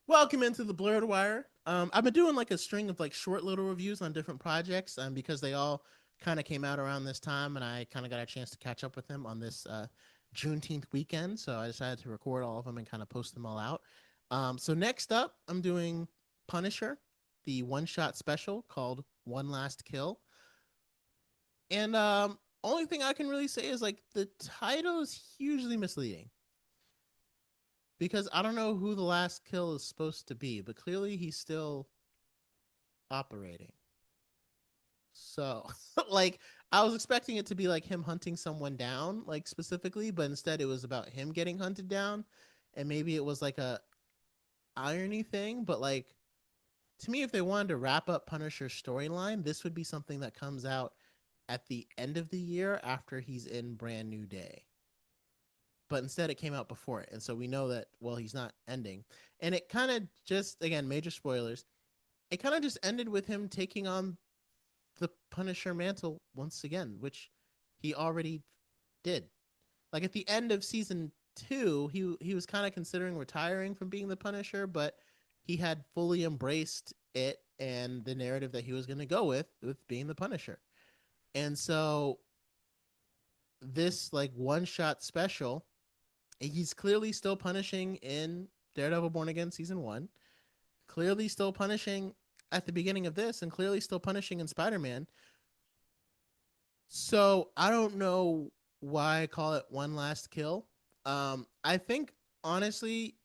Welcome into the Blurred Wire. I've been doing like a string of like short little reviews on different projects because they all kind of came out around this time, and I kind of got a chance to catch up with them on this Juneteenth weekend. So I decided to record all of them and kind of post them all out. So next up, I'm doing Punisher, the one-shot special called One Last Kill. And only thing I can really say is like the title is hugely misleading because I don't know who the last kill is supposed to be, but clearly he's still operating. So, like, I was expecting it to be like him hunting someone down, like specifically, but instead it was about him getting hunted down, and maybe it was like a irony thing. But like, to me, if they wanted to wrap up Punisher's storyline, this would be something that comes out at the end of the year after he's in Brand New Day. But instead, it came out before it, and so we know that well, he's not ending, and it kind of just again major spoilers. It kind of just ended with him taking on the Punisher mantle once again, which he already did. Like at the end of season two, he was kind of considering retiring from being the Punisher, but he had fully embraced it and the narrative that he was going to go with being the Punisher. And so this like one shot special, he's clearly still punishing in Daredevil Born Again season one, clearly still punishing at the beginning of this, and clearly still punishing in Spider Man. So I don't know why I call it one last kill. I think honestly,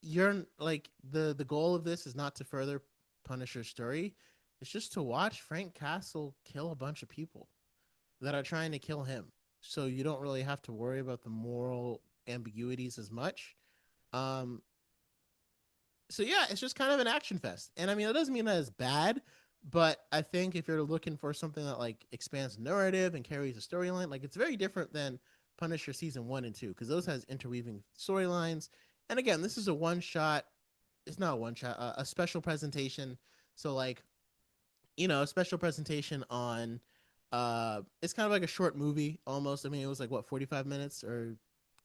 you're like the goal of this is not to further Punisher's story. It's just to watch Frank Castle kill a bunch of people that are trying to kill him. So you don't really have to worry about the moral ambiguities as much. Um, so yeah, it's just kind of an action fest. And I mean, it doesn't mean that it's bad, but I think if you're looking for something that like expands narrative and carries a storyline, like it's very different than Punisher season 1 and 2 because those has interweaving storylines. And again, this is a one shot. It's not a one shot, a special presentation. So like a special presentation on. It's kind of like a short movie almost. I mean, it was like what 45 minutes or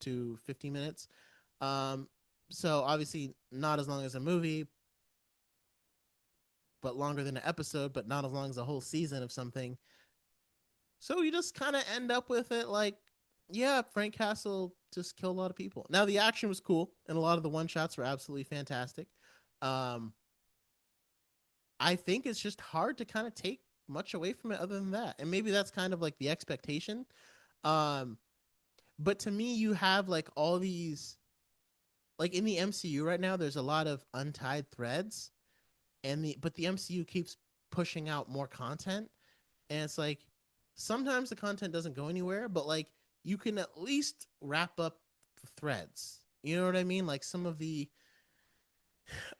to 50 minutes. Um, so obviously not as long as a movie, but longer than an episode, but not as long as a whole season of something. So you just kind of end up with it like, yeah, Frank Castle just killed a lot of people. Now the action was cool, and a lot of the one shots were absolutely fantastic. Um, I think it's just hard to kind of take much away from it other than that, and maybe that's kind of like the expectation. Um, but to me, you have like all these like in the MCU right now. There's a lot of untied threads, and the MCU keeps pushing out more content, and it's like sometimes the content doesn't go anywhere, but like you can at least wrap up the threads. You know what I mean? Like some of the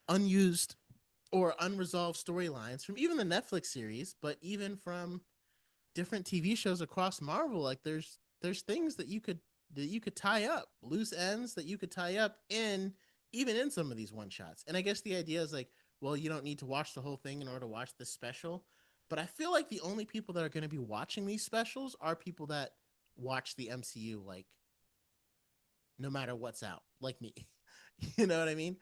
unused or unresolved storylines from even the Netflix series, but even from different TV shows across Marvel. Like there's things that you could tie up, loose ends that you could tie up in even in some of these one shots. And I guess the idea is like, well, you don't need to watch the whole thing in order to watch this special. But I feel like the only people that are going to be watching these specials are people that watch the MCU, like no matter what's out, like me. You know what I mean?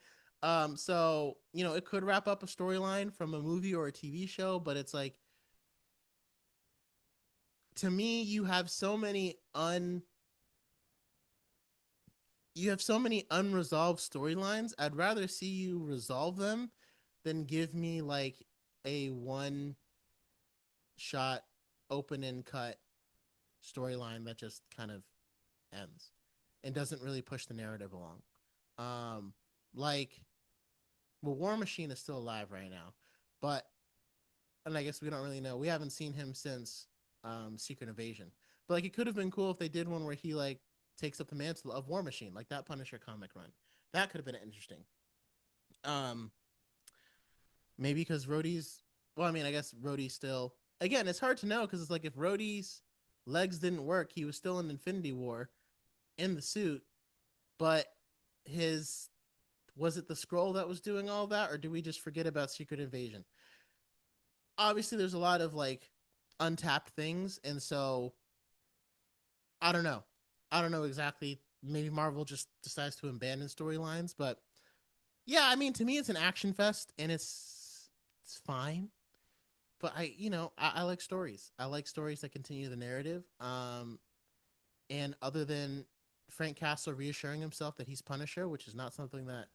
So it could wrap up a storyline from a movie or a TV show, but it's like to me, you have so many unresolved storylines. I'd rather see you resolve them than give me like a one shot open and cut storyline that just kind of ends and doesn't really push the narrative along. Um like well, War Machine is still alive right now, but and I guess we don't really know. We haven't seen him since Secret Invasion. But like it could have been cool if they did one where he like takes up the mantle of War Machine, like that Punisher comic run. That could have been interesting. Um, Maybe because Rhodey's. Well, I mean, I guess Rhodey's still. Again, it's hard to know because it's like if Rhodey's legs didn't work, he was still in Infinity War in the suit, but his was it the scroll that was doing all that, or do we just forget about Secret Invasion? Obviously, there's a lot of like untapped things, and so I don't know. I don't know exactly. Maybe Marvel just decides to abandon storylines, but Yeah, I mean, to me, it's an action fest, and it's fine. But I like stories. I like stories that continue the narrative. And other than Frank Castle reassuring himself that he's Punisher, which is not something that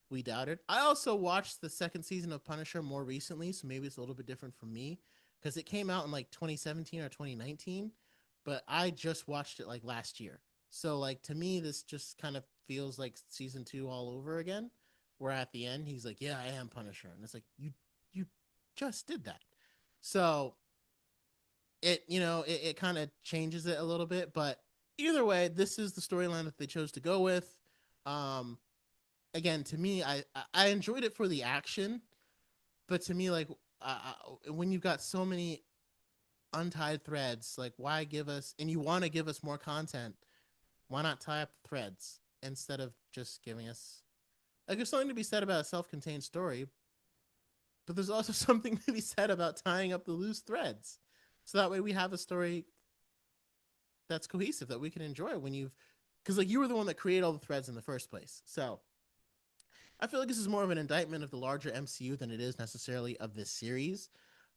we doubted. I also watched the second season of Punisher more recently, so maybe it's a little bit different from me because it came out in like 2017 or 2019, but I just watched it like last year. So like to me, this just kind of feels like season two all over again. Where at the end he's like, "Yeah, I am Punisher," and it's like you just did that. So it kind of changes it a little bit, but either way, this is the storyline that they chose to go with. Um, Again, to me, I enjoyed it for the action, but to me, like when you've got so many untied threads, like why give us and you want to give us more content, why not tie up the threads instead of just giving us like there's something to be said about a self-contained story, but there's also something to be said about tying up the loose threads. So that way we have a story that's cohesive that we can enjoy when you've because like you were the one that created all the threads in the first place. So I feel like this is more of an indictment of the larger MCU than it is necessarily of this series.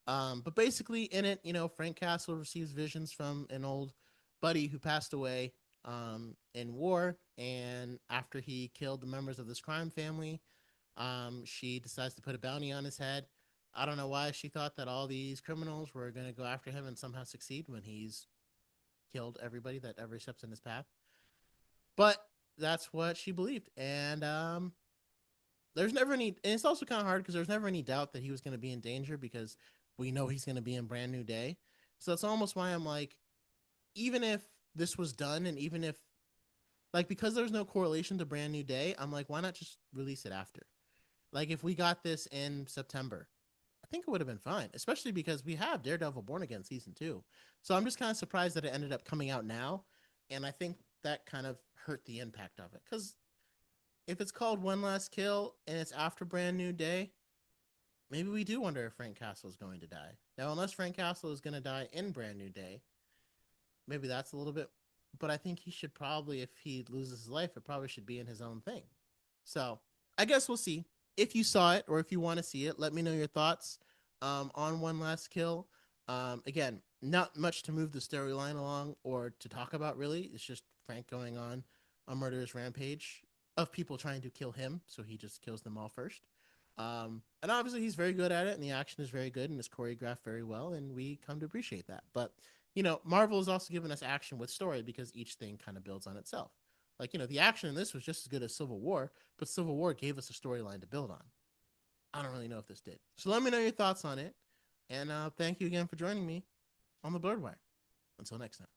But basically, in it, Frank Castle receives visions from an old buddy who passed away in war, and after he killed the members of this crime family, she decides to put a bounty on his head. I don't know why she thought that all these criminals were going to go after him and somehow succeed when he's killed everybody that ever steps in his path. But that's what she believed, and there's never any. And it's also kind of hard because there's never any doubt that he was going to be in danger because we know he's going to be in Brand New Day. So that's almost why I'm like, even if this was done, and even if like because there's no correlation to Brand New Day, I'm like, why not just release it after? Like if we got this in September, I think it would have been fine, especially because we have Daredevil Born Again season two. So I'm just kind of surprised that it ended up coming out now, and I think that kind of hurt the impact of it because if it's called One Last Kill and it's after Brand New Day, maybe we do wonder if Frank Castle is going to die. Now, unless Frank Castle is going to die in Brand New Day, maybe that's a little bit. But I think he should probably, if he loses his life, it probably should be in his own thing. So I guess we'll see. If you saw it or if you want to see it, let me know your thoughts on One Last Kill. Again, not much to move the storyline along or to talk about really. It's just Frank going on a murderous rampage of people trying to kill him, so he just kills them all first. And obviously he's very good at it, and the action is very good, and it's choreographed very well, and we come to appreciate that. But Marvel has also given us action with story because each thing kind of builds on itself. Like the action in this was just as good as Civil War, but Civil War gave us a storyline to build on. I don't really know if this did. So let me know your thoughts on it, and thank you again for joining me on the Blurred Wire. Until next time.